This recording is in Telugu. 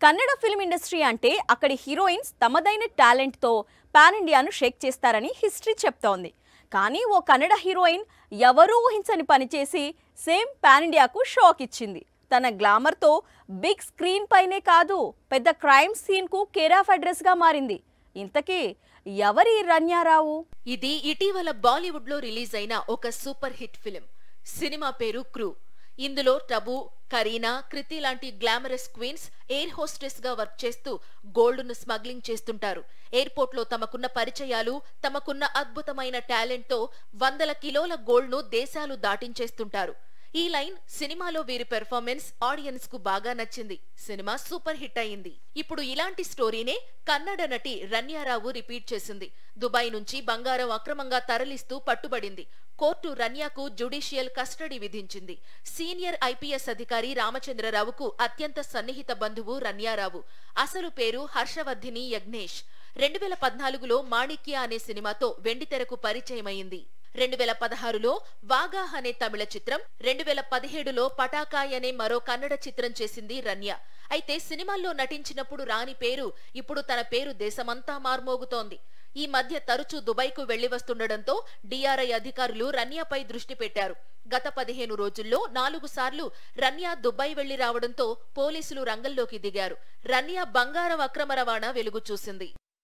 కన్నడ ఫిల్మ్ ఇండస్ట్రీ అంటే అక్కడి హీరోయిన్స్ తమదైన టాలెంట్తో పాన్ ఇండియాను షేక్ చేస్తారని హిస్టరీ చెప్తోంది. కానీ ఓ కన్నడ హీరోయిన్ ఎవరూ ఊహించని పని చేసి సేమ్ పాన్ ఇండియాకు షాక్ ఇచ్చింది. తన గ్లామర్తో బిగ్ స్క్రీన్ పైనే కాదు, పెద్ద క్రైమ్ సీన్కు కేర్ ఆఫ్ అడ్రస్గా మారింది. ఇంతకీ ఎవరి రన్యారావు? ఇది ఇటీవల బాలీవుడ్లో రిలీజ్ అయిన ఒక సూపర్ హిట్ ఫిలిం. సినిమా పేరు క్రూ. ఇందులో టబు, కరీనా, కృతి లాంటి గ్లామరస్ క్వీన్స్ ఎయిర్ హోస్టెస్ గా వర్క్ చేస్తూ గోల్డ్ ను స్మగ్లింగ్ చేస్తుంటారు. ఎయిర్పోర్ట్ లో తమకున్న పరిచయాలు, తమకున్న అద్భుతమైన టాలెంట్ తో వందల కిలోల గోల్డ్ ను దేశాలు దాటించేస్తుంటారు. ఈ లైన్ సినిమాలో వీరి పెర్ఫార్మెన్స్ ఆడియన్స్ కు బాగా నచ్చింది. సినిమా సూపర్ హిట్ అయింది. ఇప్పుడు ఇలాంటి స్టోరీనే కన్నడ నటి రన్యారావు రిపీట్ చేసింది. దుబాయ్ నుంచి బంగారం అక్రమంగా తరలిస్తూ పట్టుబడింది. కోర్టు రన్యాకు జ్యుడిషియల్ కస్టడీ విధించింది. సీనియర్ ఐపీఎస్ అధికారి రామచంద్రరావుకు అత్యంత సన్నిహిత బంధువు రన్యారావు. అసలు పేరు హర్షవర్ధిని యజ్ఞేష్. 2014లో మాణిక్య అనే సినిమాతో వెండితెరకు పరిచయమైంది. 2016లో వాగా అనే తమిళ చిత్రం, 2017లో పటాకాయ్ అనే మరో కన్నడ చిత్రం చేసింది రన్య. అయితే సినిమాల్లో నటించినప్పుడు రాని పేరు ఇప్పుడు తన పేరు దేశమంతా మార్మోగుతోంది. ఈ మధ్య తరచూ దుబాయ్కు వెళ్లి వస్తుండటంతో డిఆర్ఐ అధికారులు రన్యాపై దృష్టి పెట్టారు. గత 15 రోజుల్లో 4 సార్లు రన్య దుబాయ్ వెళ్లి రావడంతో పోలీసులు రంగంలోకి దిగారు. రన్య బంగారం అక్రమ రవాణా వెలుగు చూసింది.